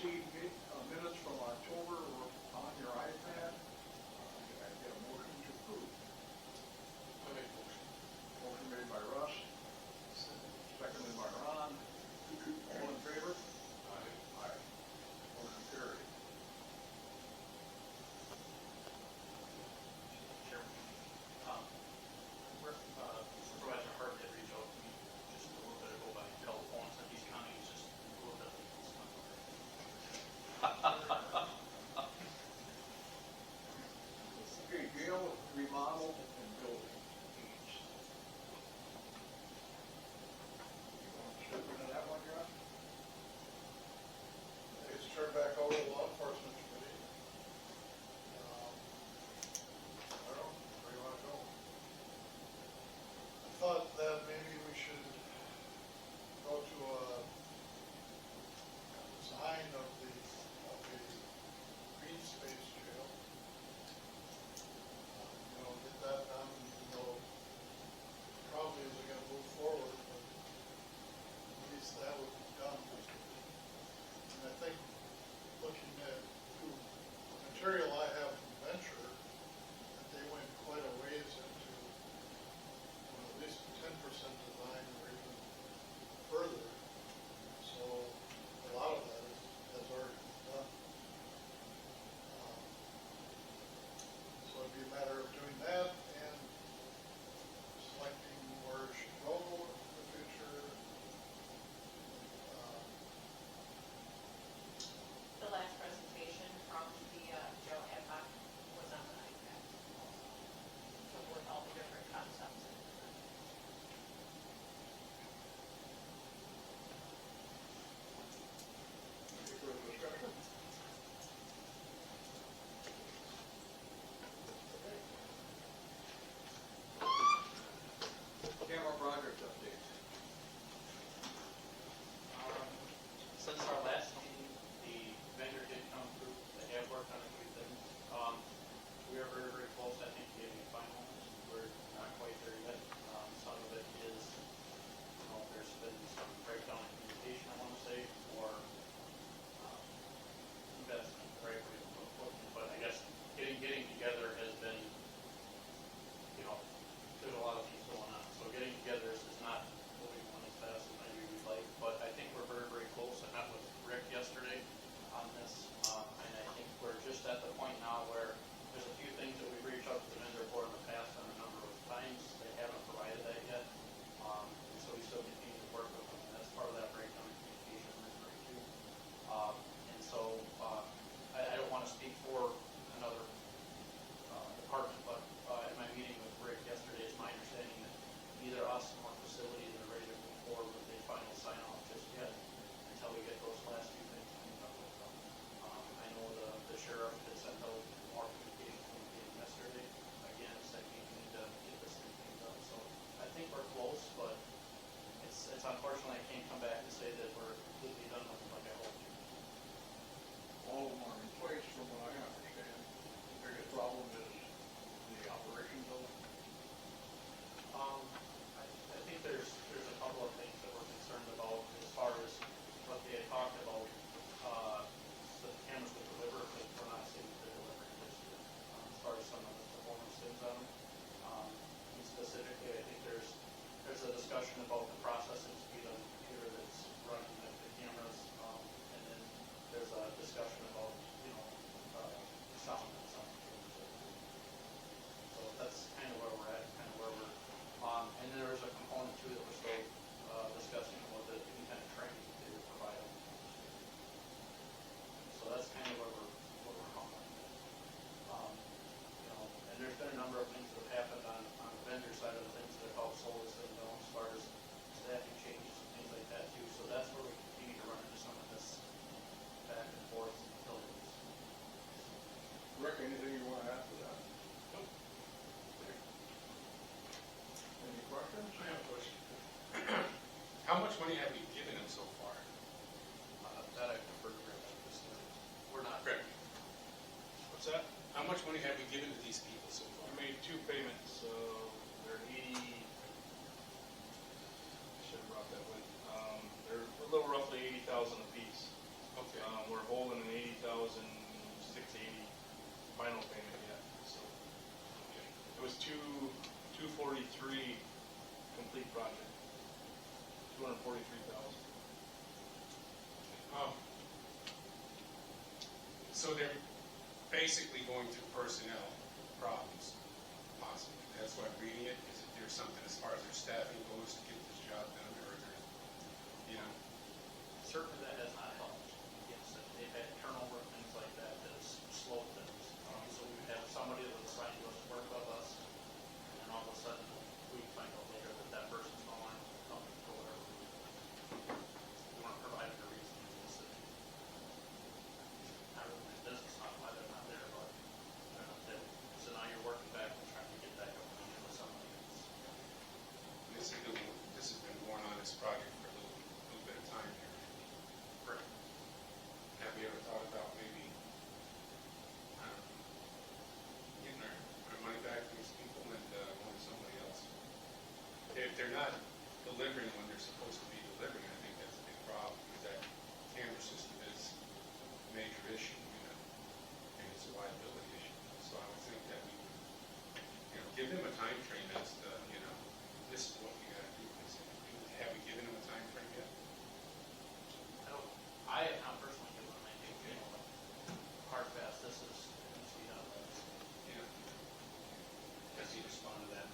LEC minutes from October were on your iPad. Can I get a motion to approve? I make a motion. Motion made by Russ, seconded by Ron. All in favor? Aye. Aye. Motion carried. Sure. Supervisor Hart did reach out to me just a little bit ago by telephone, said he's counting, he's just a little bit late. Okay, jail remodel and building needs. You want to step into that one, John? It's turned back over to law enforcement committee. I don't know, where do you want to go? I thought that maybe we should go to a design of the green space trail. Get that done, even though probably isn't gonna move forward, but at least that would be done. And I think, looking at the material I have from Venture, that they went quite a ways into at least 10% design or even further. So a lot of that has already been done. So it'd be a matter of doing that and selecting where it should go in the future. The last presentation from the Joe Adhoc was on the iPad also, so with all the different concepts. Any further discussion? Camera project updates. Since our last meeting, the vendor did come through, they have worked on a few things. We are very, very close, I think, to getting a final. We're not quite there yet. Some of it is, there's been some breakdown in communication, I want to say, or investment, right? But I guess getting together has been, there's a lot of things going on. So getting together is not moving one as fast as maybe we'd like, but I think we're very, very close. I met with Rick yesterday on this, and I think we're just at the point now where there's a few things that we've reached out to the vendor for in the past on a number of times. They haven't provided that yet, and so we still continue to work with them. And that's part of that breakdown in communication I'm referring to. And so I don't want to speak for another department, but in my meeting with Rick yesterday, it's my understanding that neither us nor facilities are ready to move forward with a final sign-off just yet until we get those last few things cleaned up with them. I know the sheriff had sent out more communication from him yesterday, again, saying we need to get this thing cleaned up. So I think we're close, but it's unfortunately I can't come back and say that we're completely done with it like I hoped. All of them are in place from what I understand. The biggest problem is the operation building. I think there's a couple of things that we're concerned about as far as what they had talked about, the cameras would deliver, but we're not seeing the delivery just yet, as far as some of the performance things on them. And specifically, I think there's a discussion about the processing speed on the computer that's running the cameras, and then there's a discussion about, sound and sound. So that's kind of where we're at, and there is a component too that we're still discussing about any kind of training they would provide them. So that's kind of where we're going. And there's been a number of things that have happened on the vendor side of the things that have helped slow this thing down as far as staffing changes and things like that too. So that's where we continue to run into some of this back and forth until it's. Rick, anything you want to add to that? Nope. Any questions? I have a question. How much money have we given them so far? That I prefer to bring up this time. We're not. Correct. What's that? How much money have we given to these people so far? I made 2 payments, so they're 80. I should have brought that with. They're a little roughly 80,000 apiece. Okay. We're holding an $80,680 final payment yet, so. It was $243 complete project, $243,000. So they're basically going through personnel problems, possibly. That's why I'm reading it. Is it there's something as far as their staffing goes to get this job done, or there, you know? Certainly that has not helped. Yes, they've had turnover and things like that that has slowed things. So we would have somebody that was assigned to us to work with us, and then all of a sudden, we find out later that that person's no longer coming for whatever reason. We weren't provided a reason to this. Not really my business, not why they're not there, but they're not there. So now you're working back and trying to get back up and deal with somebody else. This has been going on, this project, for a little bit of time here. Correct. Have you ever thought about maybe, I don't know, getting our money back from these people and going to somebody else? If they're not delivering when they're supposed to be delivering, I think that's a big problem, because that camera system is a major issue, you know, and it's a liability issue. So I would think that we would, you know, give them a time frame as to, you know, this is what you gotta do. Have we given them a time frame yet? I have not personally given them anything, you know, like hard fast, this is, needs to be done. Yeah. As you respond to that,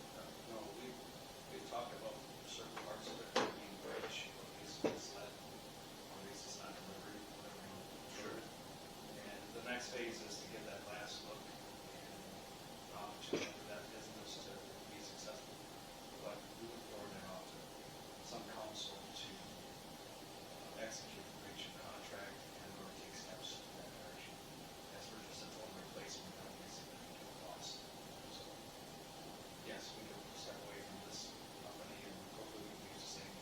no, we've talked about certain parts of it being bridge, or at least it's not, or at least it's not delivery, whatever you want. Sure. And the next phase is to get that last look and opportunity for that business to be successful. But we look forward now to some counsel to execute the breach of contract and or take steps in that direction. As we're just a total replacement, that would be significant cost. So, yes, we can step away from this company and hopefully we can use the same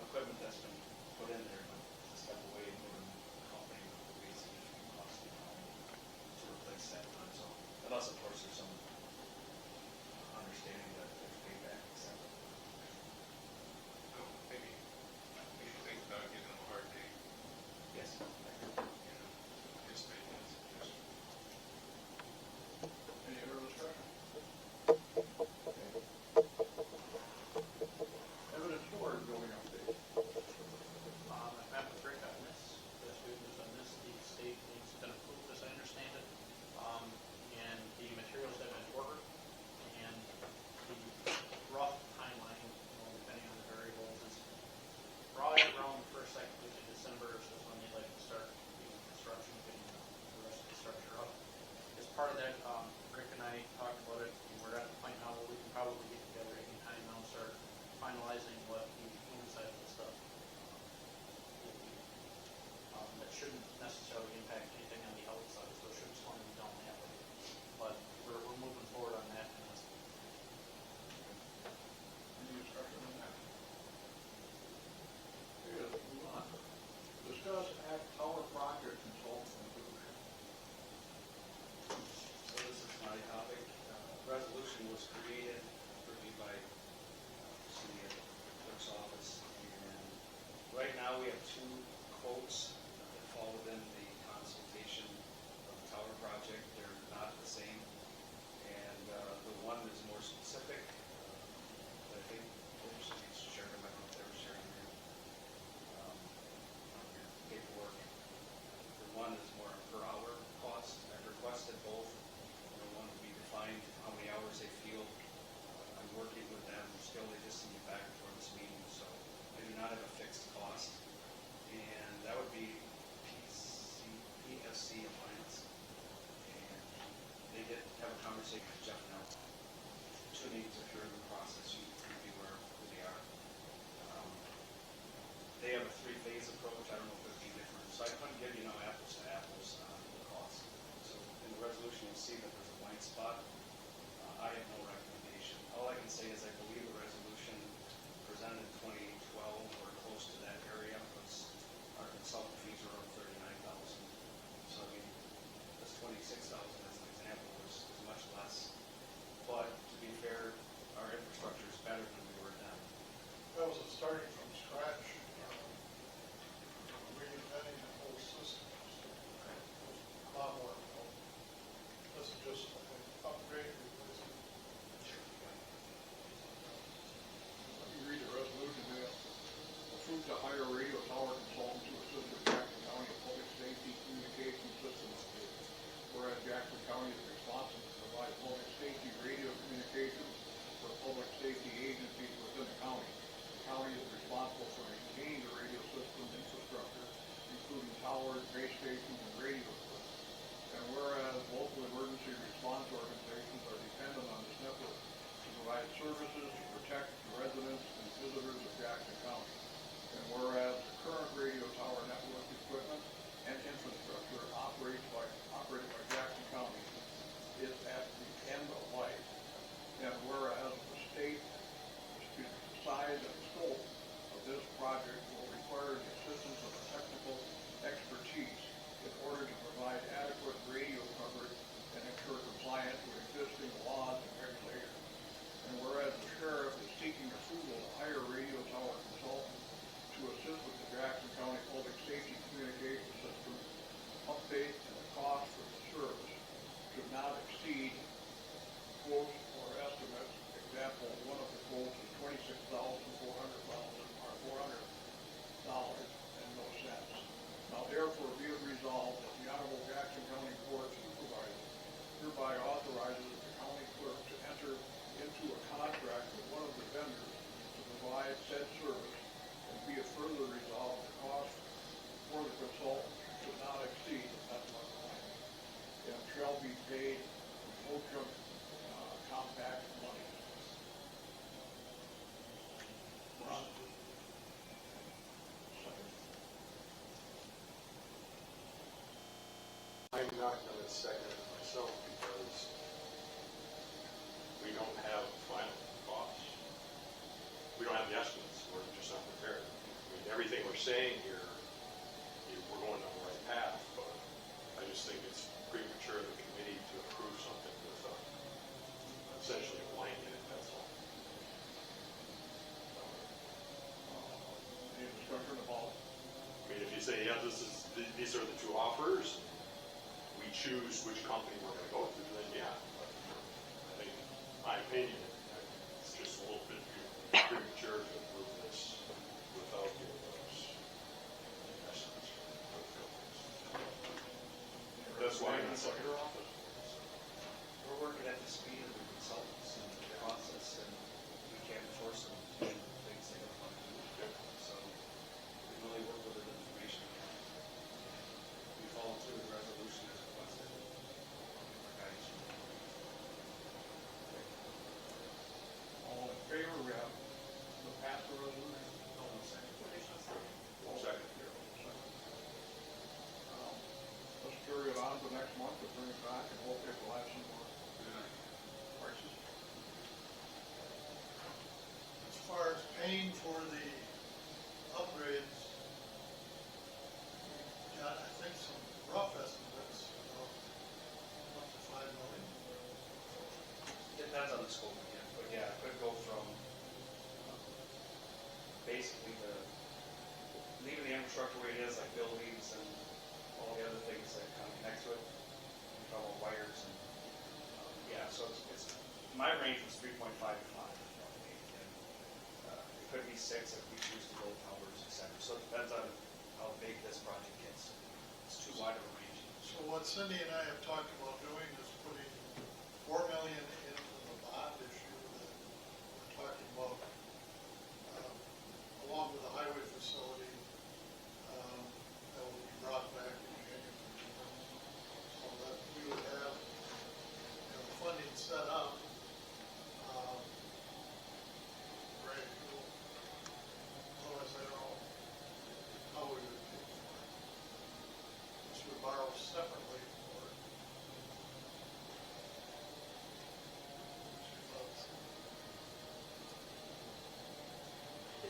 equipment that's been put in there, but to step away and go to a company would be a significant cost to replace that time. So, unless of course there's some understanding that there's payback, etc. No, maybe we should think about giving them a hard day, Yes. you know, just make that suggestion. Any other discussion? Evidence board building update. I met with Rick on this, this good news on this, the state needs to approve, as I understand it, and the materials have been ordered, and the rough timeline, you know, depending on the variables, is probably around the first, second week of December, is when they'd like to start doing construction, getting the rest of the structure up. As part of that, Rick and I talked about it, and we're at the point now where we can probably get together anytime now and start finalizing what the inside of the stuff will be. That shouldn't necessarily impact anything on the outside, so it shouldn't slow anything down that way. But we're moving forward on that, and that's Any discussion on that? Okay, let's move on. Discuss act tower project consultant solution. So this is my topic. Resolution was created, reviewed by city clerk's office, and right now we have two quotes that fall within the consultation of the tower project. They're not the same, and the one is more specific. I think there's shared, I don't know if they were sharing on your paperwork. The one is more per hour cost. I've requested both. One would be defined how many hours they feel. I'm working with them still. They just need back before this meeting, so I do not have a fixed cost. And that would be PSC Appliance. And they did have a conversation with Jeff now. Two names if you're in the process, you can be aware of who they are. They have a three-phase approach. I don't know if it would be different. So I couldn't give you no apples to apples on the cost. So in the resolution, you'll see that there's a blank spot. I have no recommendation. All I can say is I believe the resolution presented in 2012 or close to that area was our consultant fees were around $39,000. So I mean, this $26,000 as an example is much less. But to be fair, our infrastructure is better than we were then. That was a starting from scratch, reinventing the whole system. So base stations and radio equipment. And whereas local emergency response organizations are dependent on this network to provide services to protect the residents and visitors of Jackson County. And whereas the current radio tower network equipment and infrastructure operated by Jackson County is at the end of life. And whereas the size and scope of this project will require the assistance of technical expertise in order to provide adequate radio coverage and ensure compliance with existing laws and regulations. And whereas the sheriff is seeking approval to hire radio tower consultants to assist with the Jackson County Public Safety Communication System update, and the cost for the service should not exceed quotes or estimates. Example, one of the quotes is $26,400 and no cents. Now therefore be it resolved that the Honorable Jackson County Board of Supervisors hereby authorizes the county clerk to enter into a contract with one of the vendors to provide said service, and be it further resolved the cost for the consultant should not exceed, that's my point, and shall be paid from OCHA compact money. Ron? Second. I'm not going to second it myself because we don't have final costs. We don't have the estimates. We're just not prepared. I mean, everything we're saying here, we're going down the right path, but I just think it's premature of the committee to approve something with essentially a blank in it, that's all. Any discussion about? I mean, if you say, yeah, these are the two offers, we choose which company we're going to go to, then yeah. But I think, my opinion, it's just a little bit premature to approve this without getting those estimates from the companies. That's why I'm not second. We're working at the speed of the consultants and the process, and we can't force them to do things they don't want to do. So we really work with the information we have. We follow through the resolution as requested. Our guidance from the board. All in favor, we have the pass the resolution? No, one second. Additional second. One second. Let's carry it on to next month and bring it back, and hopefully we'll have some more prices. As far as paying for the upgrades, we got, I think, some rough estimates of up to $5 million. Depends on the scope again, but yeah, it could go from basically leaving the infrastructure where it is, like buildings and all the other things that kind of connect to it, we call them wires and, yeah, so it's my range was 3.5 to 5. And, it could be 6 if we choose to build towers, et cetera. So it depends on how big this project gets. It's too wide of a range. So what Cindy and I have talked about doing is putting $4 million into the bond issue that we're talking about, along with the highway facility, that will be brought back in January. So that we would have, funding set up, ready to go. Otherwise, I don't know how we would pay for it. Unless we borrow separately for it.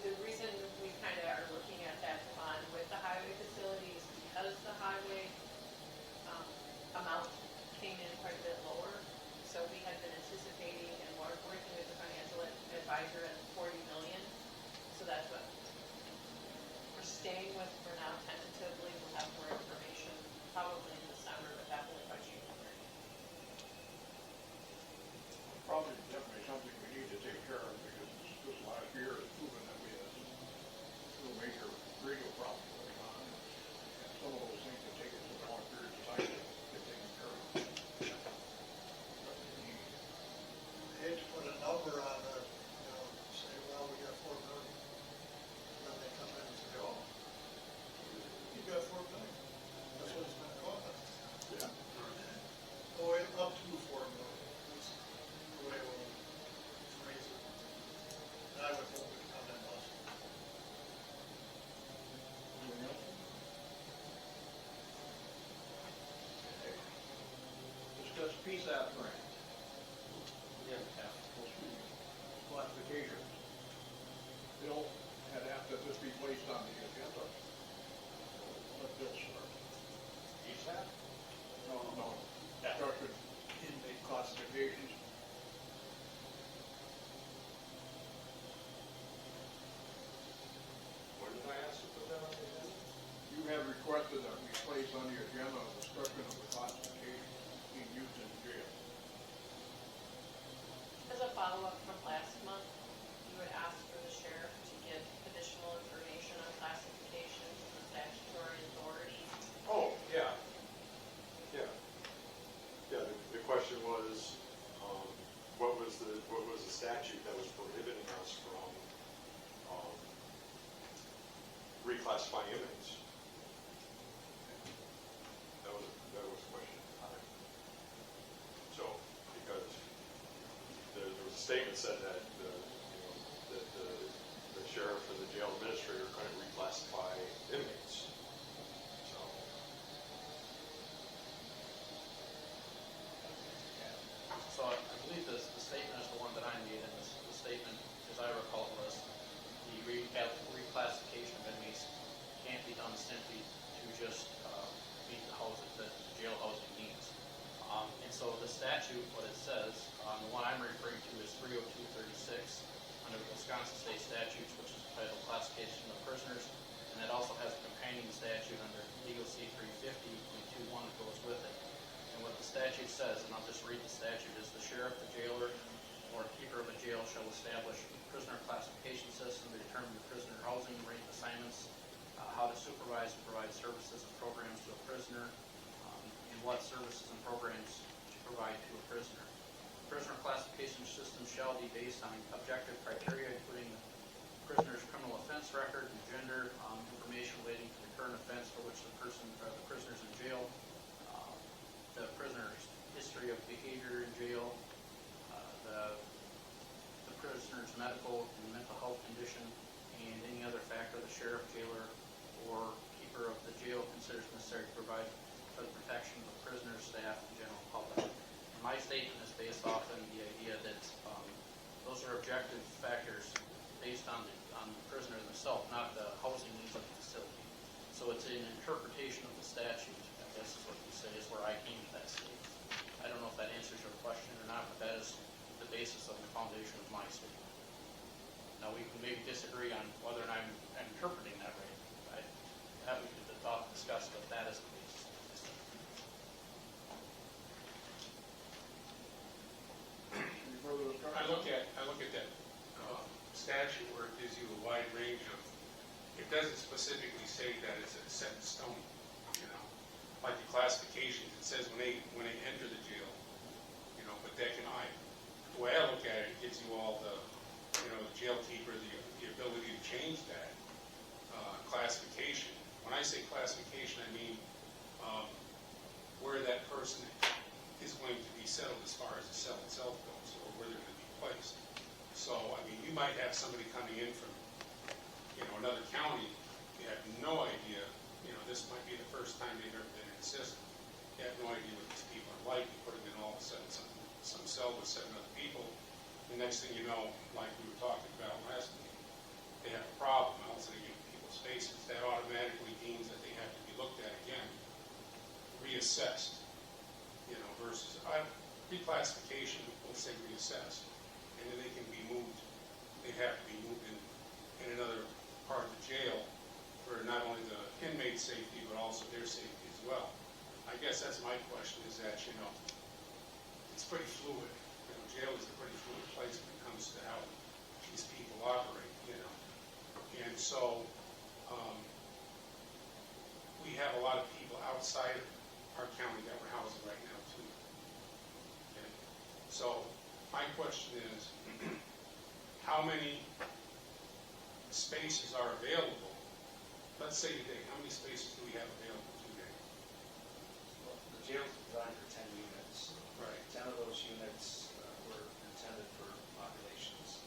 The reason we kind of are looking at reclassify inmates. That was the question. So, because there was a statement said that the sheriff and the jail administrator couldn't reclassify inmates. So, So I believe the statement is the one that I made, and the statement, as I recall, was the reclassification of inmates can't be done simply to just meet the jail housing needs. And so the statute, what it says, the one I'm referring to is 30236 under the Wisconsin State Statutes, which is titled Classification of Prisoners, and it also has a companion statute under Legal C 350.21 that goes with it. And what the statute says, and I'll just read the statute, is the sheriff, the jailer, or keeper of a jail shall establish a prisoner classification system to determine the prisoner housing, rate assignments, how to supervise and provide services and programs to a prisoner, and what services and programs to provide to a prisoner. Prisoner classification system shall be based on objective criteria, including the prisoner's criminal offense record and gender, information relating to the current offense for which the prisoner's in jail, the prisoner's history of behavior in jail, the prisoner's medical and mental health condition, and any other factor the sheriff, jailer, or keeper of the jail considers necessary to provide for the protection of the prisoner, staff, and general public. And my statement is based off of the idea that those are objective factors based on the prisoner themselves, not the housing needs of the facility. So it's an interpretation of the statute, I guess is what you say, is where I came to that statement. I don't know if that answers your question or not, but that is the basis of the foundation of my statement. Now, we can maybe disagree on whether or not I'm interpreting that right. That we could discuss, but that is the basis of my statement. Any further discussion? I look at that statute where it gives you a wide range of, it doesn't specifically say that it's a set in stone, you know, like the classifications, it says when they enter the jail, you know, but that can, the way I look at it, it gives you all the, you know, the jail keeper, the ability to change that classification. When I say classification, I mean where that person is going to be settled as far as the cell itself goes, or where they're going to be placed. So, I mean, you might have somebody coming in from, you know, another county. You have no idea, you know, this might be the first time they've ever been in the system. You have no idea what these people are like. You put them in all of a sudden some cell with 7 other people. The next thing you know, like we were talking about last week, they have a problem. All of a sudden you get people's faces. That automatically means that they have to be looked at again, reassessed, you know, versus reclassification, let's say reassessed, and then they can be moved. They have to be moved in another part of the jail for not only the inmate safety, but also their safety as well. I guess that's my question, is that, you know, it's pretty fluid. You know, jail is a pretty fluid place when it comes to how these people operate, you know. And so we have a lot of people outside of our county that we're housing right now too. Okay. So my question is, how many spaces are available? Let's say today, how many spaces do we have available today? Well, the jail's designed for 10 units. Right. 10 of those units were intended for populations.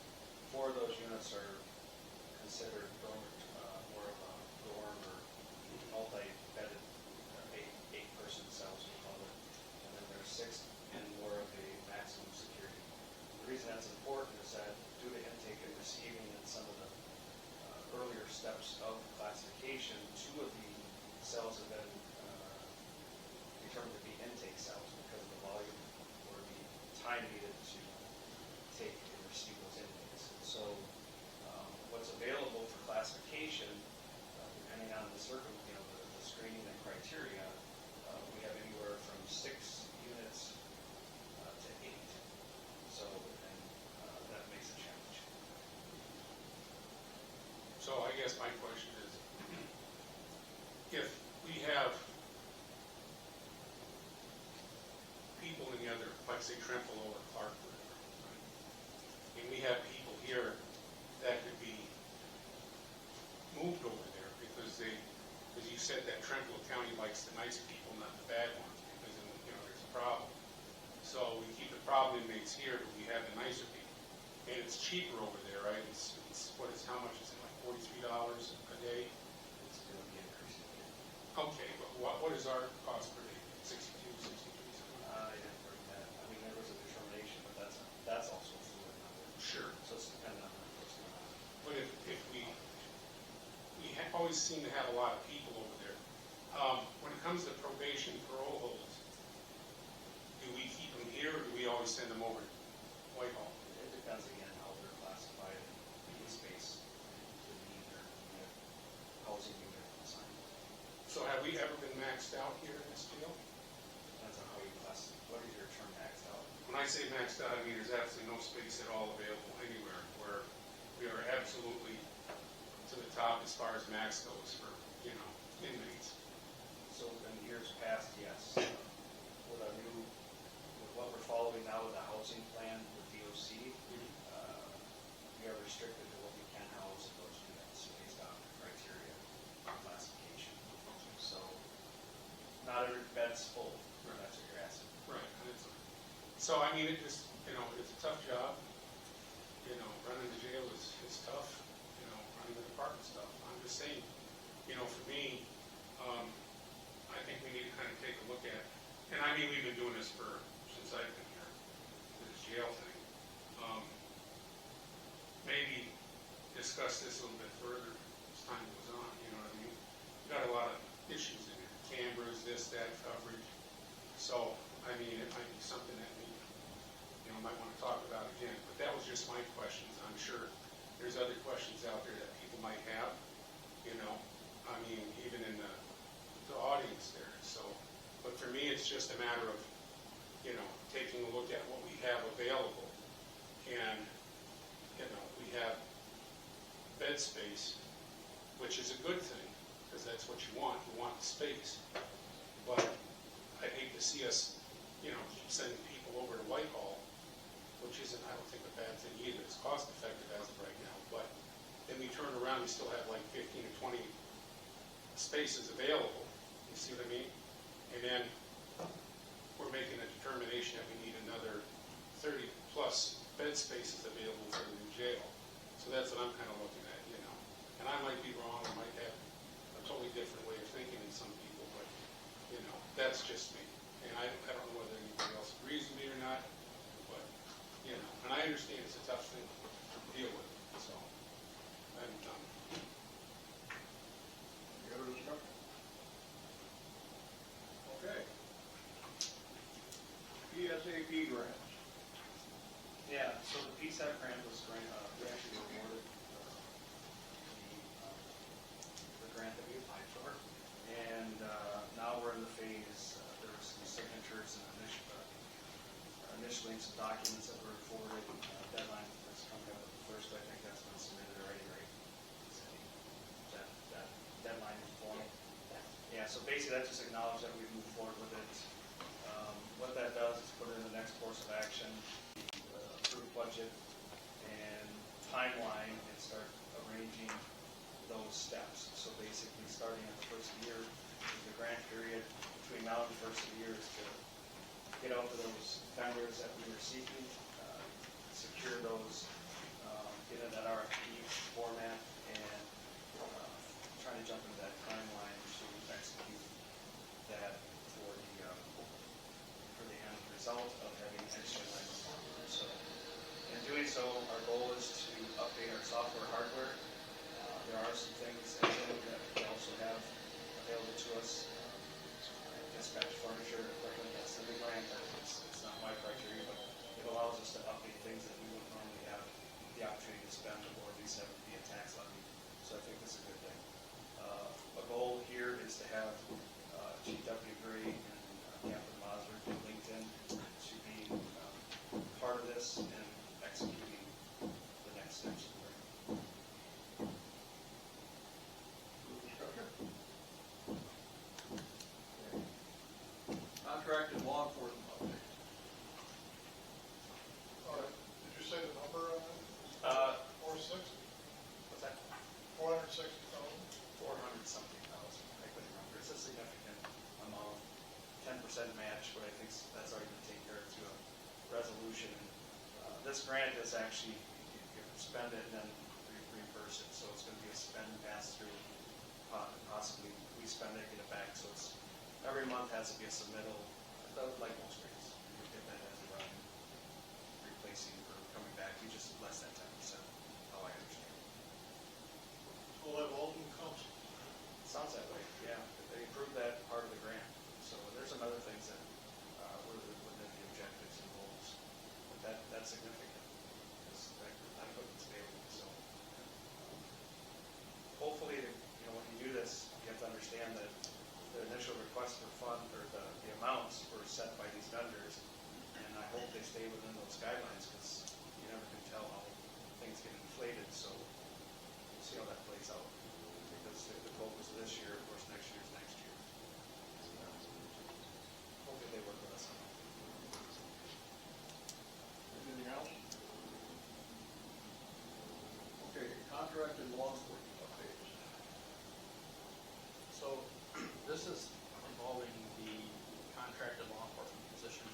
4 of those units are considered more of a dorm or multi-bedded, 8-person cells, we call it. And then there's 6 and more of a maximum security. The reason that's important is that due to intake and receiving and some of the earlier steps of classification, 2 of the cells have been determined to be intake cells because of the volume or the time needed to take and receive those intakes. And so what's available for classification, depending on the the screening and criteria, we have anywhere from 6 units to 8. So, and that makes a challenge. So I guess my question is, if we have people in the other, like say Trempealeau or Clark, right? And we have people here that could be moved over there because said that Trentwood County likes the nice people, not the bad ones, because, you know, there's a problem. So we keep the problem inmates here, but we have the nicer people. And it's cheaper over there, right? It's how much is it, like $43 a day? It's going to be increasing again. Okay, but what is our cost per day? 62, 63, something? I didn't bring that, I mean, there was a determination, but that's also a fluid number. Sure. So it's dependent on what's going on. But if we always seem to have a lot of people over there. When it comes to probation parole holds, do we keep them here or do we always send them over to Whitehall? It depends again how they're classified in space, the need or unit, housing unit assignment. So have we ever been maxed out here in this jail? Depends on how you class, what is your term maxed out? When I say maxed out, I mean there's absolutely no space at all available anywhere where we are absolutely to the top as far as max goes for, you know, inmates. So in years past, yes. With our new, with what we're following now with the housing plan with DOC, we are restricted to what we can house in those units based on criteria classification. So not every bed's full, that's what you're asking. Right. So, I mean, it just, you know, it's a tough job. You know, running the jail is tough. You know, running the department's tough. I'm just saying, you know, for me, I think we need to kind of take a look at, and I mean, we've been doing this since I've been here, this jail thing. Maybe discuss this a little bit further as time goes on, you know what I mean? We've got a lot of issues in here, cameras, this, that, coverage. So, I mean, it might be something that we, you know, might want to talk about again. But that was just my questions. I'm sure there's other questions out there that people might have, you know. I mean, even in the audience there. So, but for me, it's just a matter of, you know, taking a look at what we have available. And, you know, we have bed space, which is a good thing, because that's what you want. You want the space. But I'd hate to see us, you know, keep sending people over to Whitehall, which isn't, I don't think, a bad thing either. It's cost effective as of right now. But then we turn around, we still have like 15 to 20 spaces available. You see what I mean? And then we're making a determination that we need another 30 plus bed spaces available for the new jail. So that's what I'm kind of looking at, you know. And I might be wrong, I might have a totally different way of thinking than some people, but, you know, that's just me. And I don't know whether anybody else agrees with me or not, but, you know, and I understand it's a tough thing to deal with, so I'm done. Any other discussion? Okay. PSAP grants. Yeah, so the PSAP grant was we actually awarded the grant that we applied for. And now we're in the phase, there were some signatures and initially some documents that were forwarded. Deadline that's coming up with the first, I think that's been submitted already, right? That deadline is formal? Yeah, so basically that just acknowledged that we moved forward with it. What that does is put it in the next course of action, approved budget and timeline, and start arranging those steps. So basically, starting at the first of the year, the grant period between now and the first of the year is to get out to those vendors that we were seeking, secure those, get in that RFP format, and trying to jump into that timeline to execute that for the end result of having extra license. So, in doing so, our goal is to update our software hardware. There are some things that we also have available to us. Dispatch furniture, equipment, that's in the grant. It's not my criteria, but it allows us to update things that we wouldn't normally have the opportunity to spend or at least have it be a tax levy. So I think this is a good thing. A goal here is to have Chief Deputy Gray and Captain Mazur and LinkedIn to be part of this and executing the next steps of the grant. Discussion? this grant is actually, you spend it and then reimburse it, so it's gonna be a spend pass-through, possibly we spend it, get it back, so it's, every month has to be a submittal, like most grants. You get that as a replacing or coming back, you just less than 10%, how I understand it. We'll have all new council. Sounds that way, yeah, they approved that part of the grant, so there's some other things that, were within the objectives and goals, but that's significant, because that equipment's available, so. Hopefully, when you do this, you have to understand that the initial request for fund, or the amounts were set by these vendors, and I hope they stay within those guidelines, because you never can tell how things get inflated, so we'll see how that plays out. Because the quote was this year, of course, next year's next year. Hopefully they work with us on that. Anything else? Okay, contracted law enforcement updates. So this is involving the contracted law enforcement position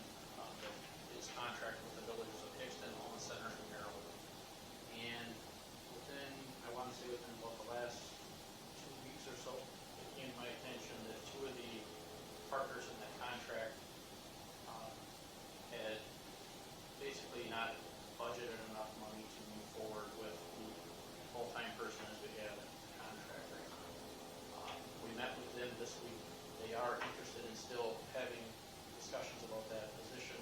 that is contracted with the villages of Hickston, Alma Center, and Maryland. And within about the last 2 weeks or so, it came to my attention that two of the partners in that contract had basically not budgeted enough money to move forward with the full-time person as we have in the contract right now. We met with them this week. They are interested in still having discussions about that position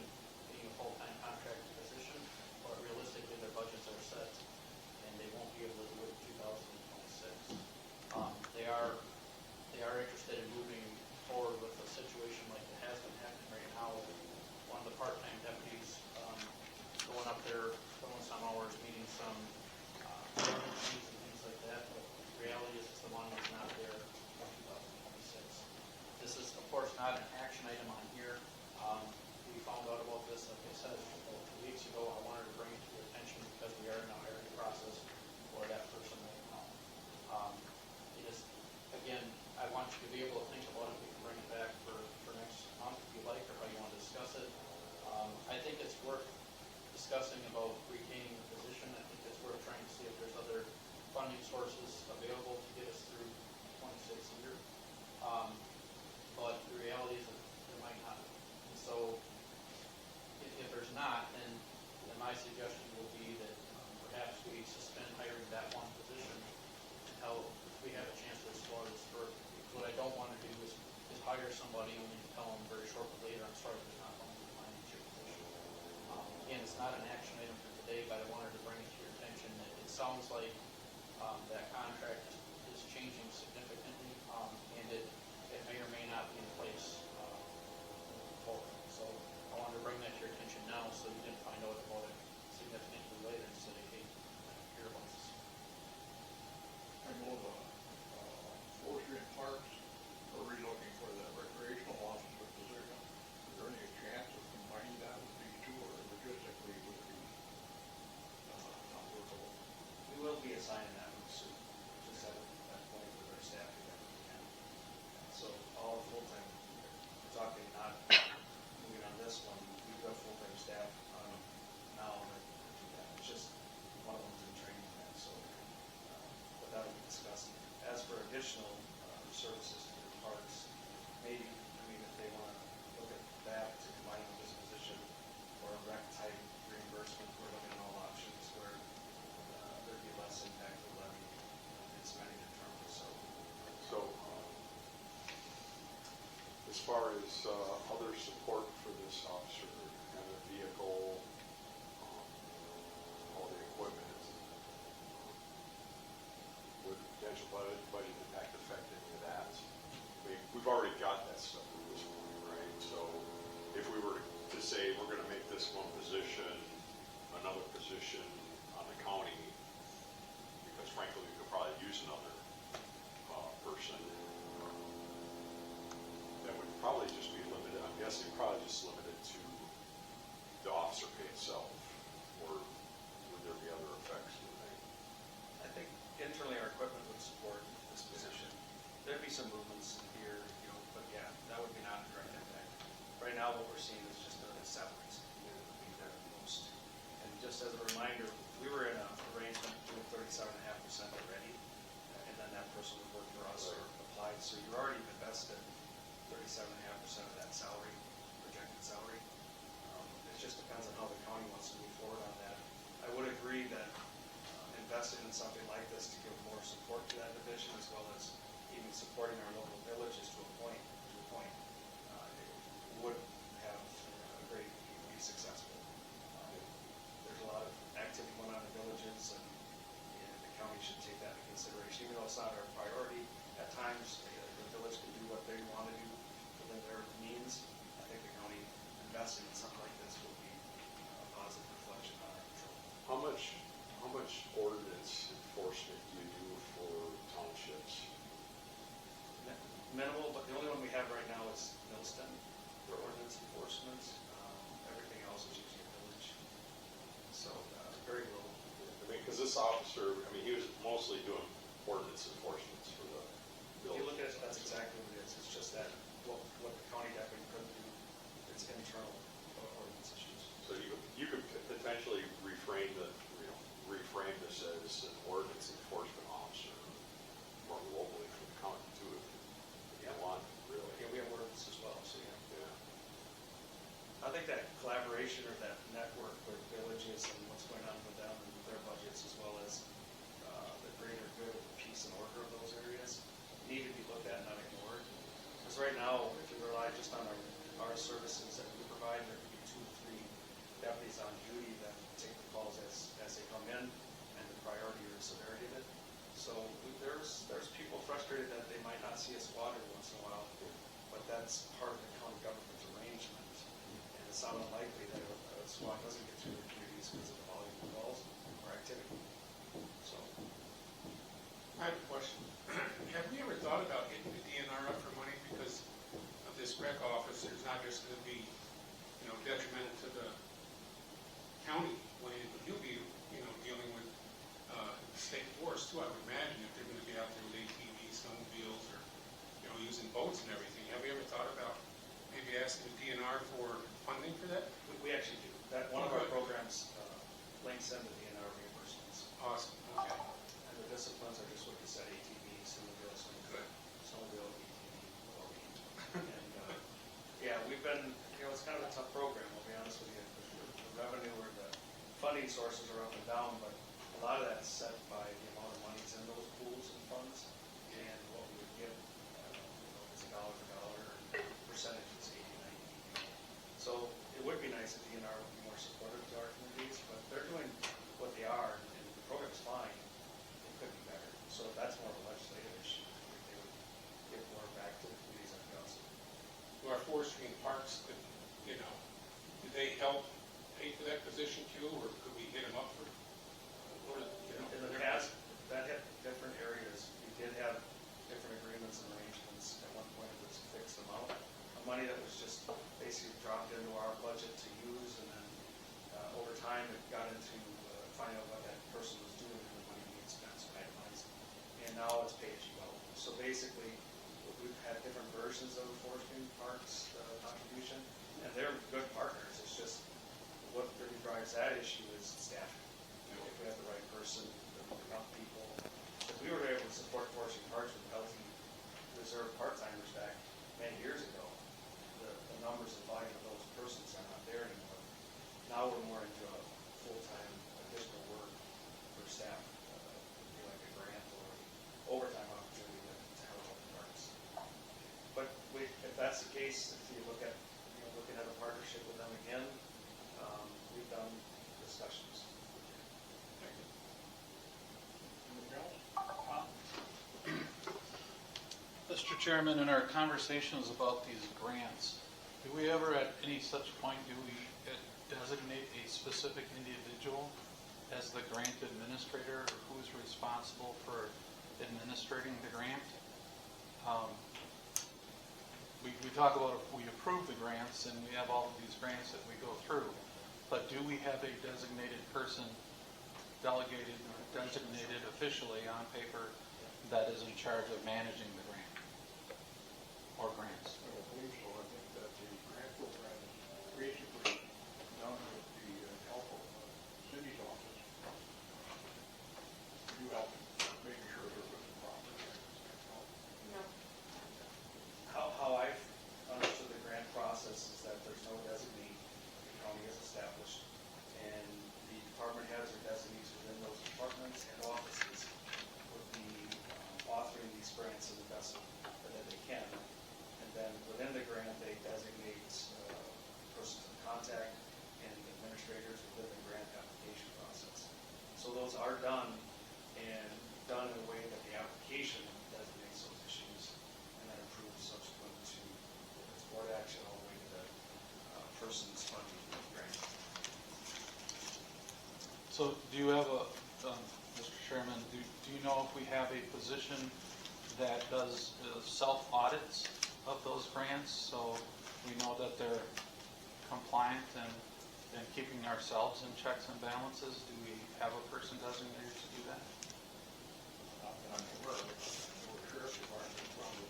being a full-time contract position, but realistically their budgets are set and they won't be able to do it in 2026. They are interested in moving forward with a situation like it has been happening right now. One of the part-time deputies going up there, filling some hours, meeting some needs and things like that, but the reality is the money is not there for 2026. This is, of course, not an action item on here. We found out about this, like I said, about 2 weeks ago. I wanted to bring it to your attention because we are in a hiring process for that person right now. It is, again, I want you to be able to think about it. We can bring it back for next month if you like, or how you want to discuss it. I think it's worth discussing about retaining the position. I think it's worth trying to see if there's other funding sources available to get us through 26 year. But the reality is that there might not. And so if there's not, then my suggestion will be that perhaps we suspend hiring that one position until we have a chance to explore this further. What I don't want to do is hire somebody only to tell them very shortly later, I'm sorry, there's not going to be money at your position. Again, it's not an action item for today, but I wanted to bring it to your attention that it sounds like that contract is changing significantly, and it may or may not be in place forward. So I wanted to bring that to your attention now, so you didn't find out about it significantly later and say, hey, hear about this. I know the forestry and parks are relooking for the recreational officer position. Is there any chance of combining that with these two, or logistically would it be not workable? We will be assigning that one soon, just at that point with our staff that we can. So all full-time, we're talking not moving on this one, we do have full-time staff on now that do that. It's just one of them's in training now, so but that will be discussed. As for additional services to the parks, maybe, if they want to look at that to combine with this position or a rec type reimbursement, we're looking at all options where there'd be less impact to the levy in spending internally, so. So, as far as other support for this officer, and a vehicle, all the equipment, would potential budget impact affect any of that? We've already got that stuff at this point, right? So if we were to say we're going to make this one position another position on the county, because frankly we could probably use another person, that would probably just be limited, I'm guessing probably just limited to the officer pay itself, or would there be other effects, do you think? I think internally our equipment would support this position. There'd be some movements here, but yeah, that would be not a direct impact. Right now what we're seeing is just the salaries, would be the most. And just just as a reminder, we were in an arrangement doing 37.5% already, and then that person would work for us or applied, so you're already invested 37.5% of that salary, projected salary. It just depends on how the county wants to move forward on that. I would agree that investing in something like this to give more support to that division, as well as even supporting our local villages to a point, it would have a great, be successful. There's a lot of activity going on in villages, and the county should take that into consideration, even though it's not our priority. At times, the village can do what they want to do within their means. I think the county investing in something like this will be a positive reflection on our control. How much ordinance enforcement do you do for townships? Minimal, but the only one we have right now is Millston for ordinance enforcement. Everything else is usually a village. So, very low. I mean, because this officer, I mean, he was mostly doing ordinance enforcements for the If village. you look at it, that's exactly what it is. It's just that what the county deputy couldn't do, it's internal ordinance issues. So you could potentially reframe this as an ordinance enforcement officer more globally for the county too, if you want, really. Yeah, we have ordinance as well, so yeah. Yeah. I think that collaboration or that network with villages and what's going on with them and their budgets, as well as the greater good of peace and order of those areas, need to be looked at, not ignored. Because right now, if you rely just on our services that we provide, there could be 2 to 3 deputies on duty that take the calls as they come in, and the priority or severity of it. So there's people frustrated that they might not see a squad every once in a while, but that's part of the county government's arrangement. And it's not unlikely that a SWAT doesn't get through their communities because of the volume of calls or activity. So, I have a question. Have we ever thought about getting the DNR up for money because of this rec office? There's not just going to be, detrimental to the county when you'll be, dealing with state force too. I would imagine if they're going to be out there with ATVs, snowmobiles, or using boats and everything. Have we ever thought about maybe asking the DNR for funding for that? we actually do. That one of our programs links into DNR reimbursements. Awesome. Okay. And the disciplines are just what you said, ATV, snowmobile, Good. snowmobile, ATV, chlorine. And, yeah, we've been, it's kind of a tough program, I'll be honest with you. The revenue or the funding sources are up and down, but a lot of that's set by the amount of money's in those pools and funds, and what we would give, is $1 for dollar, and percentage is 80, 90. So it would be nice if DNR would be more supportive to our communities, but they're doing what they are, and the program's fine. It could be better. So that's more of a legislative issue. They would give more back to the communities like us. Our forestry and parks, did they help pay for that position too, or could we hit them up for, In the past, that had different areas. We did have different agreements and arrangements. At one point, it was a fixed amount of money that was just basically dropped into our budget to use, and then over time, it got into finding out what that person was doing and the money being spent, so itemized. And now it's pay as you go. So basically, we've had different versions of the forestry and parks contribution, and they're good partners. It's just what really drives that issue is staffing. If we have the right person, enough people. If we were able to support forestry and parks with healthy reserve part-timers back many years ago, the numbers and volume of those persons are not there anymore. Now we're more into a full-time additional work for staff, be like a grant or overtime opportunity to help out the parks. But if that's the case, if you look at, looking at a partnership with them again, we've done discussions. Anything else? Mr. Chairman, in our conversations about these grants, do we ever at any such point, do we designate a specific individual as the grant administrator, or who's responsible for administrating the grant? We talk about if we approve the grants and we have all of these grants that we go through, but do we have a designated person, delegated or designated officially on paper, that is in charge of managing the grant or grants? I don't believe so. I think that the grant program is basically done with the help of city So do you have a, Mr. Chairman, do you know if we have a position that does self-audits of those grants? So we know that they're compliant and keeping ourselves in checks and balances? Do we have a person designated to do that? Not that I'm aware of, the sheriff's department probably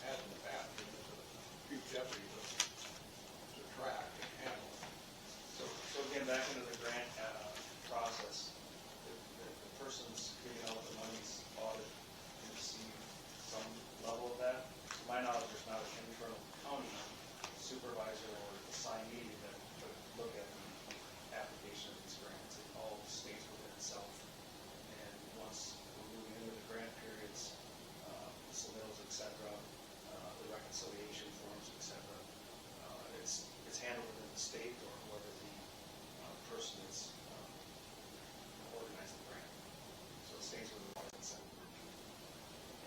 has in the past, and it's a chief deputy to track and handle. So again, back into the grant process, the person's giving out the money's audit and receive some level of that. To my knowledge, there's not an internal county supervisor or assignee that would look at the application of these grants. It all stays within itself. And once we're moving into the grant periods, submittals, et cetera, the reconciliation forms, et cetera, it's handled within the state or whoever the person is organizing the grant. So it stays within the consent.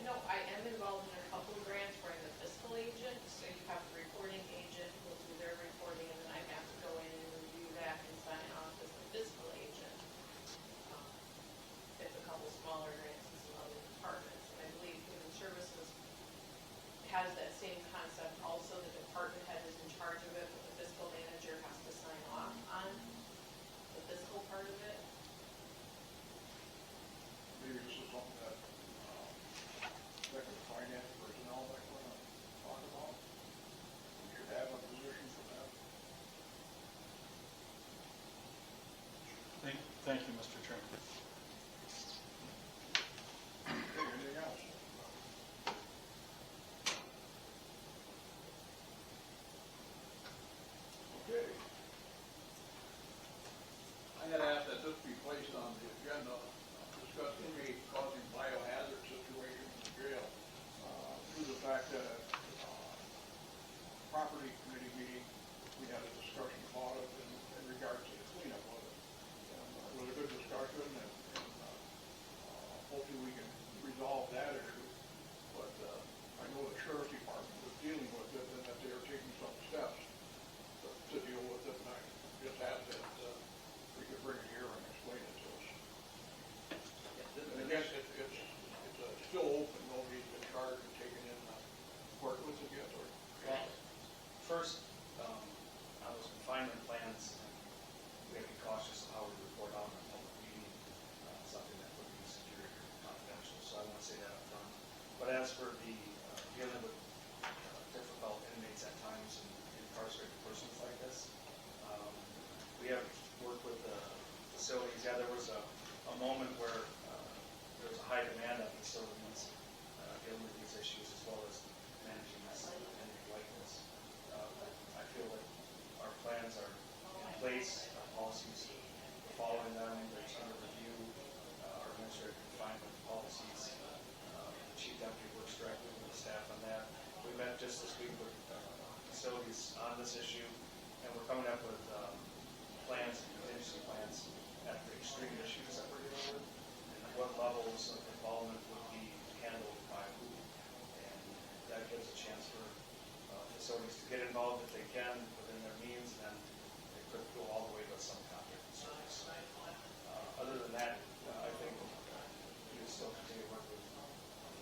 I know I am involved in a couple of grants where I'm the fiscal agent, so you have a reporting agent who will do their reporting, and then I have to go in and review that and sign off as the fiscal agent. It's a couple smaller grants in some other departments, and I believe Human Services has that same concept also. The department head is in charge of it, but the fiscal manager has to sign off on the fiscal part of it. Maybe this is something that, executive finance personnel might want to talk about. We should have a position for that. Thank you, Mr. Chairman. Okay, anything else? Okay. I had asked that this be placed on the agenda, discuss inmate causing biohazard situation in the jail, due to the fact that at property committee meeting, we had a discussion about it in regards to the cleanup of it. And it was a good discussion, and hopefully we can resolve that issue. But I know the sheriff's department was dealing with it, and that they are taking some steps to deal with it, and I just asked that we could bring it here and explain it to us. And again, it's still open, nobody's been charged and taken in court with it yet, or? First, on those confinement plans, we have to be cautious of how we report on a public meeting, something that would be secure or confidential, so I want to say that up front. But as for the dealing with difficult inmates at times and incarcerated persons like this, we have worked with the facilities. Yeah, there was a moment where there was a high demand on facilities dealing with these issues as well as managing this inmate like this. I feel that our plans are in place, our policies, we're following them, there's under review, our administrative confinement policies. The chief deputy works directly with the staff on that. We met just this week with facilities on this issue, and we're coming up with plans, contingency plans at the extreme issues that we're dealing with, and what levels of involvement would be handled by who. And that gives a chance for facilities to get involved if they can within their means, and then it could go all the way to some contract service. Other than that, I think we still continue to work with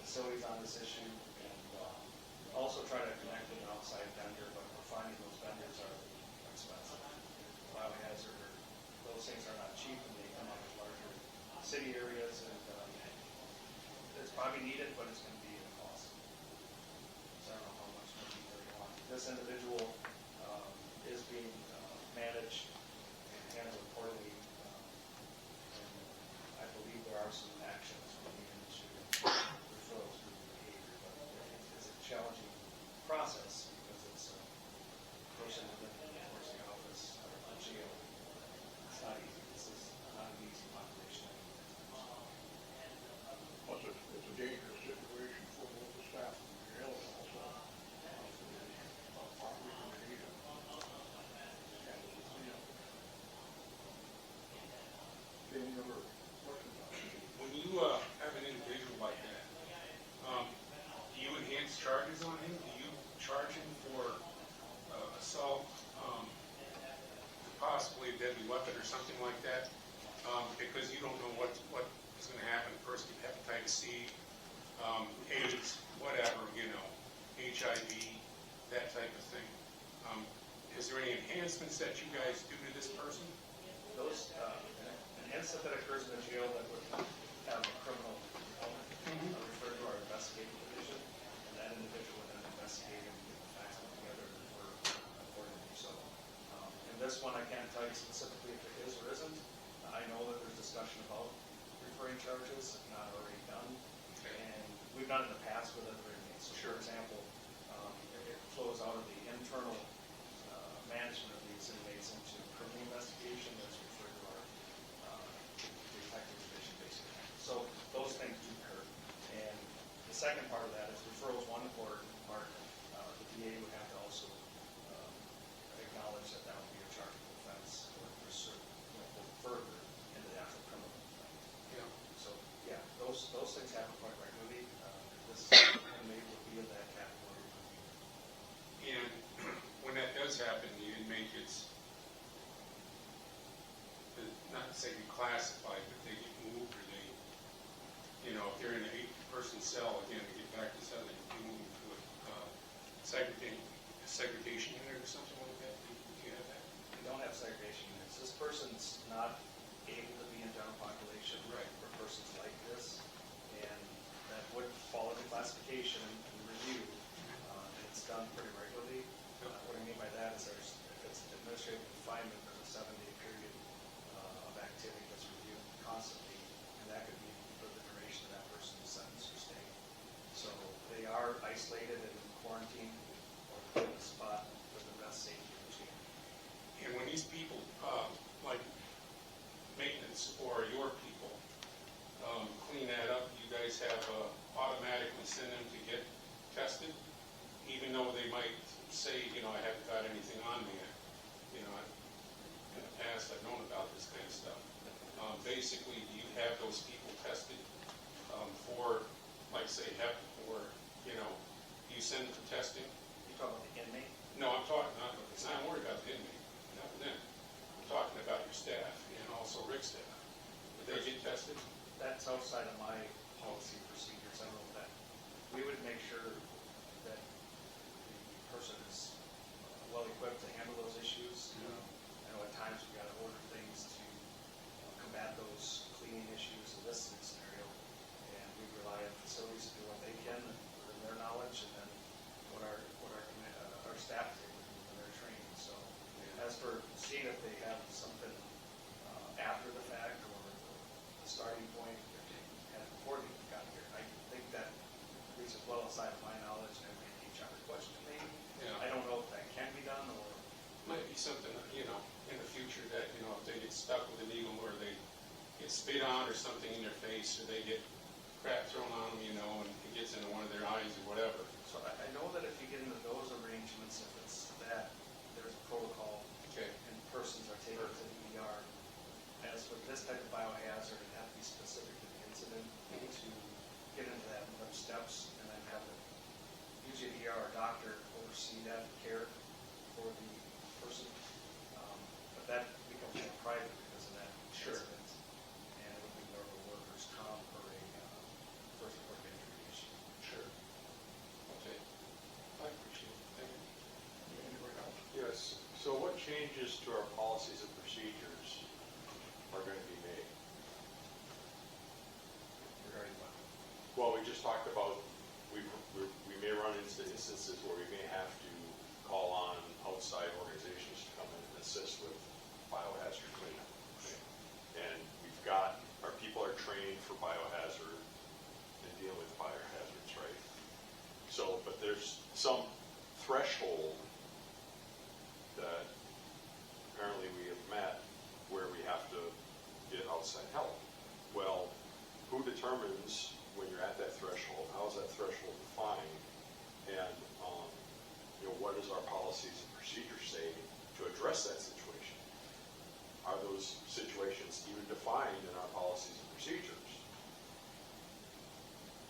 facilities on this issue, and also try to connect with an outside vendor, but we're finding those vendors are expensive. BioHazard, those things are not cheap, and they come out of larger city areas, and it's probably needed, but it's going to be a cost. So I don't know how much more detail you want. This individual is being managed and handled accordingly, and I believe there are some actions we need to referrals due to behavior, but it's a challenging process because it's a person within the university office or a jail. It's not easy. This is not an easy population. Plus, it's a dangerous situation for both the staff and the jail, and also for the property committee and the cleanup. Okay, any other questions on it? When you have an individual like that, do you enhance charges on him? Do you charge him for assault, possibly a deadly weapon or something like that? because you don't know what is going to happen. First, hepatitis C, AIDS, whatever, HIV, that type of thing. Is there any enhancements that you guys do to this person? Those, an incident that occurs in the jail that would have a criminal element, referred to our investigating division, and that individual would then investigate and get the facts put together and refer accordingly. So, in this one, I can't tell you specifically if it is or isn't. I know that there's discussion about referring charges, if not already done. Okay. And we've done it in the past with other inmates. So, for example, it flows out of the internal management of these inmates into criminal investigation that's referred to our detective division, basically. So those things do occur. And the second part of that is referrals. One important part, the DA would have to also acknowledge that that would be a chargeable offense or pursue, go further into the actual criminal offense. Yeah. So yeah, those things happen quite regularly. This inmate would be in that category. And when that does happen, the inmate gets, not to say reclassified, but they get moved, or they, if they're in an 8-person cell, again, to get back to this other, they move to a segregation unit or something like that. Do you have that? We don't have segregation units. This person's not able to be in general population for persons like this, and that would fall into classification and review. It's done pretty regularly. What I mean by that is if it's administrative confinement, there's a 7-day period of activity that's reviewed constantly, and that could be for the duration of that person's sentence or stay. So they are isolated and quarantined or put in a spot for the best safety routine. And when these people, like maintenance or your people, clean that up, you guys have automatically send them to get tested, even though they might say, I haven't got anything on me. In the past, I've known about this kind of stuff. Basically, do you have those people tested for, like, say, hep, or, do you send them for testing? You talking about the inmate? No, I'm not worried about the inmate, not them. I'm talking about your staff and also Rick's staff. Would they get tested? That's outside of my policy procedures. I don't know that. We would make sure that the person is well equipped to handle those issues. I know at times we've got to order things to combat those cleaning issues in this scenario, and we rely on facilities to do what they can within their knowledge, and then what our staff do within their training. So as for seeing if they have something after the fact or the starting point that they had before they got here, I think that reaches well outside of my knowledge and every HR question maybe. Yeah. I don't know if that can be done or. Might be something, in the future that, if they get stuck with a needle or they get spit on or something in their face or they get crap thrown on them, and it gets into one of their eyes or whatever. So I know that if you get into those arrangements, if it's that, there's a protocol. Okay. And persons are taken to the ER. As with this type of biohazard, it has to be specific to the incident to get into that and steps, and then have usually the ER or doctor oversee that care for the person. But that becomes more private because of that incident. And it would be more of a workers' comp or a first report of injury issue. Sure. Okay. I appreciate it. Thank you. Anybody else? Yes, so what changes to our policies and procedures are going to be made? Regarding what? Well, we just talked about, we may run into instances where we may have to call on outside organizations to come in and assist with biohazard cleanup. And our people are trained for biohazard and deal with biohazards, right? So, but there's some threshold that apparently we have met where we have to get outside help. Well, who determines when you're at that threshold? How is that threshold defined? And what does our policies and procedures say to address that situation? Are those situations even defined in our policies and procedures?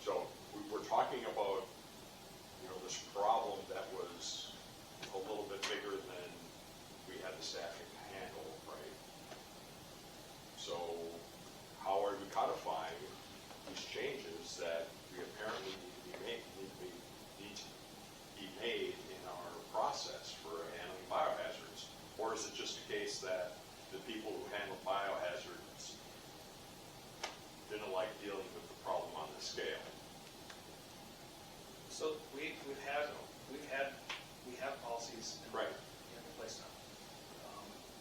So we're talking about this problem that was a little bit bigger than we had the staffing to handle, right? So policies. And Right. you have to place them.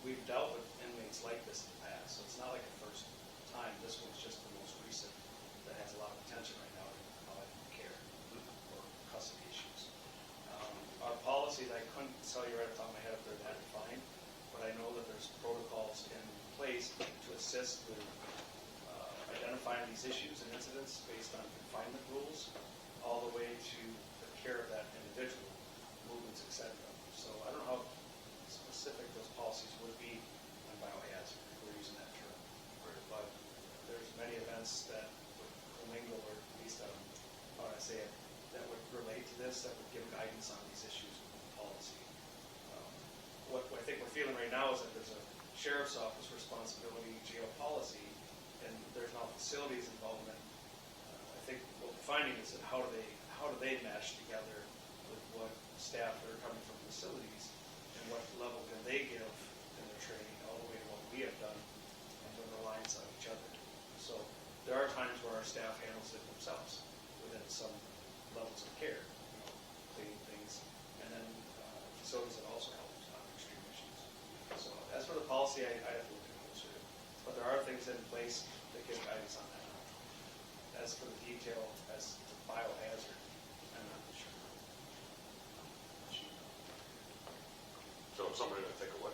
We've dealt with inmates like this in the past, so it's not like a first time. This one's just the most recent that has a lot of attention right now in care or custody issues. Our policies, I couldn't tell you right off the top of my head if they're that defined, but I know that there's protocols in place to assist with identifying these issues and incidents based on confinement rules, all the way to the care of that individual, movements, etc. So I don't know how specific those policies would be on biohazard, if we're using that term. But there's many events that would commingle, or at least, how would I say it, that would relate to this, that would give guidance on these issues with the policy. What I think we're feeling right now is that there's a sheriff's office responsibility, jail policy, and there's now facilities involvement. I think what we're finding is that how do they mesh together with what staff that are coming from facilities, and what level can they give in their training, all the way to what we have done, and the reliance on each other. So there are times where our staff handles it themselves within some levels of care, cleaning things, and then facilities that also help on extreme issues. So as for the policy, I have to look closer to, but there are things in place that give guidance on that. As for the detail, as to biohazard, I'm not sure. So somebody to take a look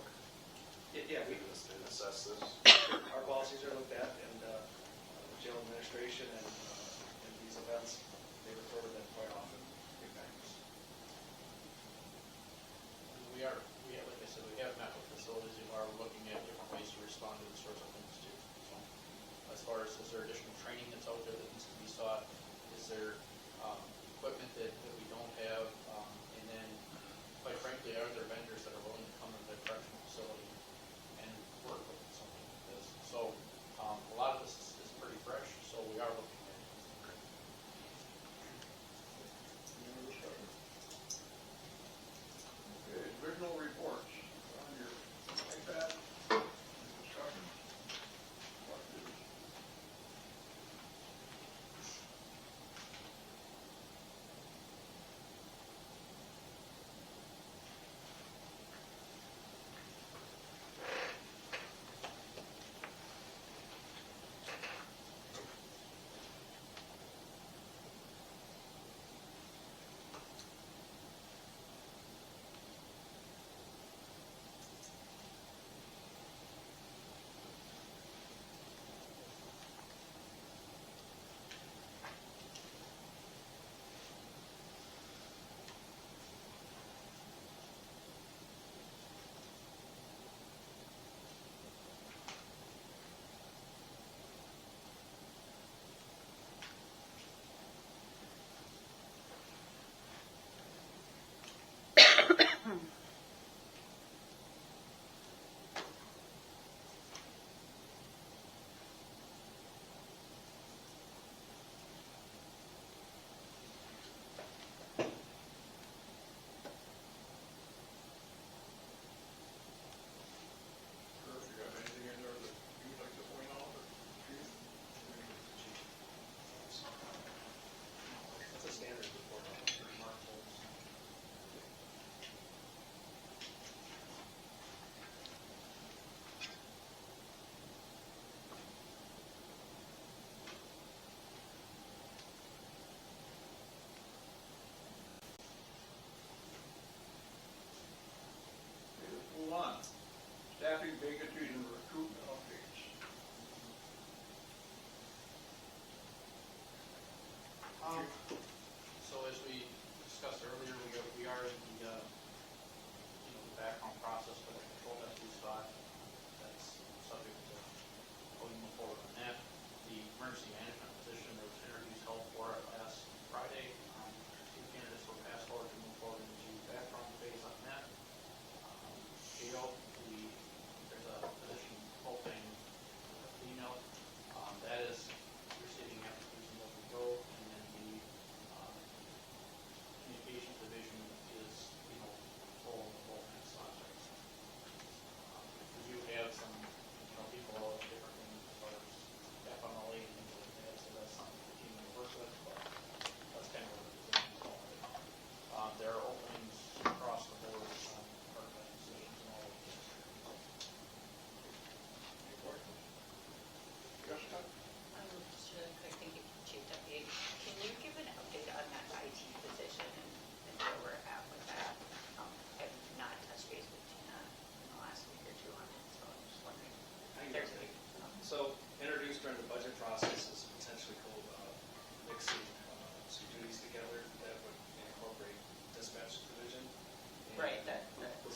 Yeah, we and assess this. our policies are looked at, and the jail administration and these events, they refer to them quite often. Give guidance. We have, like I said, we have met with facilities and are looking at different ways to respond to these sorts of things too. So, as far as, is there additional training that's out there that needs to be sought? Is there equipment that we don't have? And then, quite frankly, are there vendors that are willing to come into the correctional facility and work with something like this? So, a lot of this is pretty fresh, so we are looking at it. Any other discussion? Okay, divisional reports on your iPad. Discussion. Questions?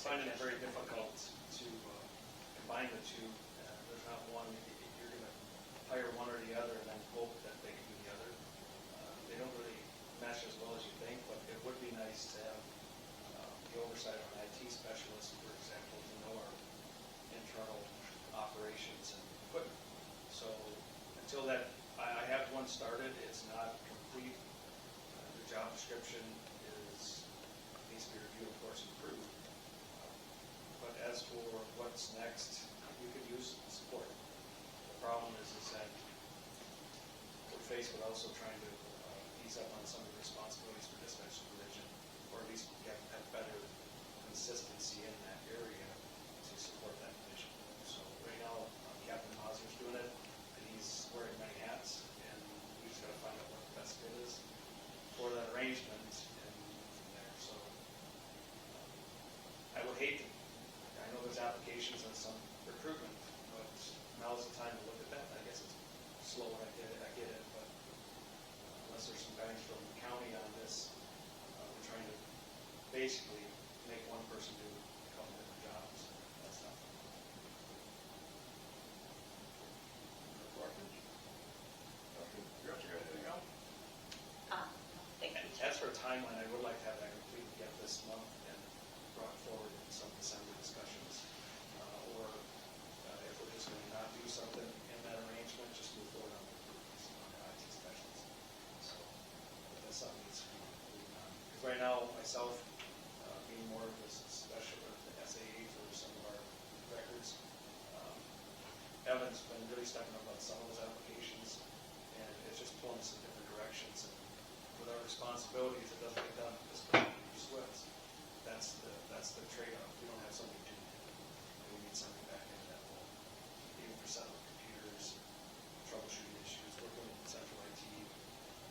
finding it very difficult to combine the two. There's not one, you're gonna hire one or the other and then hope that they can do the other. They don't really mesh as well as you think, but it would be nice to have the oversight on IT specialists, for example, to know our internal operations and equipment. So until that, I have one started, it's not complete. The job description needs to be reviewed, of course, improved. But as for what's next, you could use support. The problem is that we're faced with also trying to ease up on some of the responsibilities for dispatch supervision, or at least have better consistency in that area to support that division. So right now, Captain Hauser's doing it, and he's wearing many hats, and we just gotta find out what the best fit is for that arrangement and move from there. So I would hate to, I know there's applications and some recruitment, but now's the time to look at that. I guess it's slow when I get it, but unless there's some guidance from the county on this, we're trying to basically make one person do a couple different jobs. That's not fun. Questions? Jessica, anything else? Thank you. As for a timeline, I would like to have that completed yet this month and brought forward in some December discussions. Or if we're just going to not do something in that arrangement, just move forward on the IT specialists. So that's something that's moving on. Because right now, myself, being more of a special, the SAA for some of our records, Evan's been really stepping up on some of those applications, and it's just pulling us in different directions. And with our responsibilities, it doesn't get done at this point in Swiss. That's the trade-off. We don't have somebody to do it. And we need somebody back in that will, even for setting up computers, troubleshooting issues, working with central IT,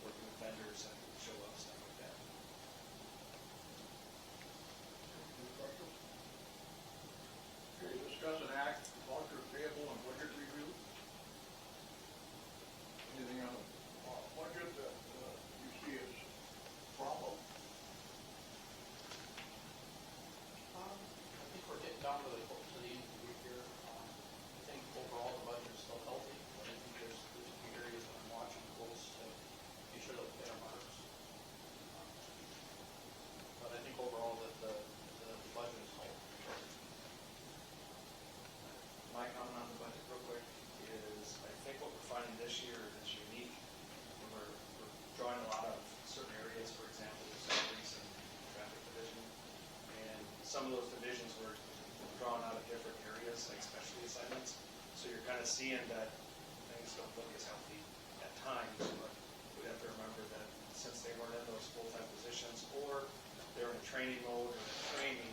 working with vendors that can show up, stuff like that. Any questions? Okay, discuss an act, voucher payable and budget review. Anything on the budget that you see as problem? I think we're getting down to the end of the week here. I think overall the budget is still healthy, but I think there's a few areas that I'm watching close to make sure that we hit our marks. But I think overall that the budget is healthy. My comment on the budget real quick is, I think what we're finding this year is unique. We're drawing a lot of certain areas, for example, the salaries and traffic division. And some of those divisions were drawn out of different areas, like specialty assignments. So you're kind of seeing that things don't look as healthy at times, but we have to remember that since they weren't in those full-time positions, or they're in training mode or training,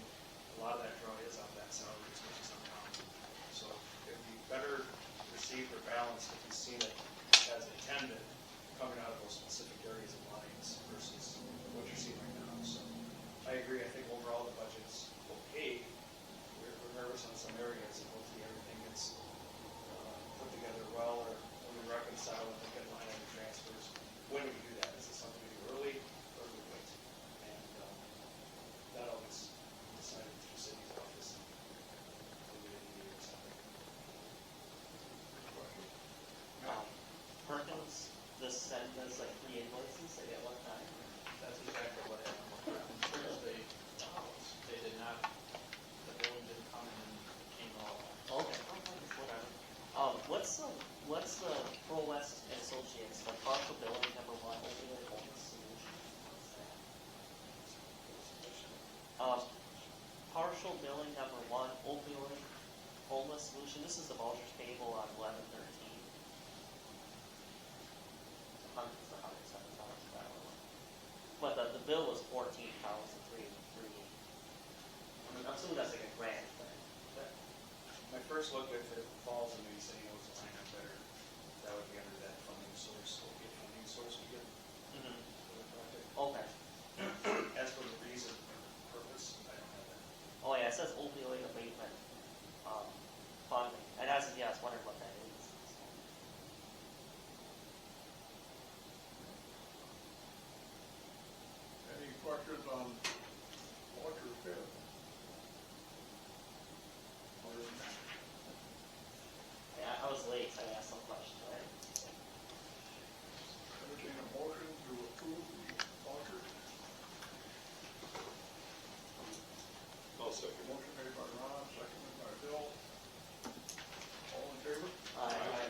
a lot of that draw is off that salary, which is uncommon. So it'd be better received or balanced if you've seen it as intended, coming out of those specific areas and lines versus what you're seeing right now. So I agree, I think overall the budget's okay. We're nervous on some areas, and hopefully everything gets put together well, or when we reconcile and look at line item transfers. When do we do that? Is it something we do early, or do we wait? And that always decided through city's office. Perkins just sent us like 3 invoices at one time. That's exactly what happened. Thursday, they did not, the billing didn't come in and came all. Okay, whatever. What's the Pro West Associates, the partial billing number 1, opioid homeless solution? What's that? Partial billing number 1, opioid homeless solution. This is the vouchers payable on 11/13. But the bill was $14,303. I'm assuming that's like a grant thing. My first look, if it falls in the city knows the line up better, that would be under that funding source, funding source we get for the project. Okay. As for the reason or purpose, I don't have that. Oh yeah, it says opioid abatement funding. And I was wondering what that is. Any questions on voucher payable? second. Motion made by Ron, seconded by Bill. All in favor? Aye.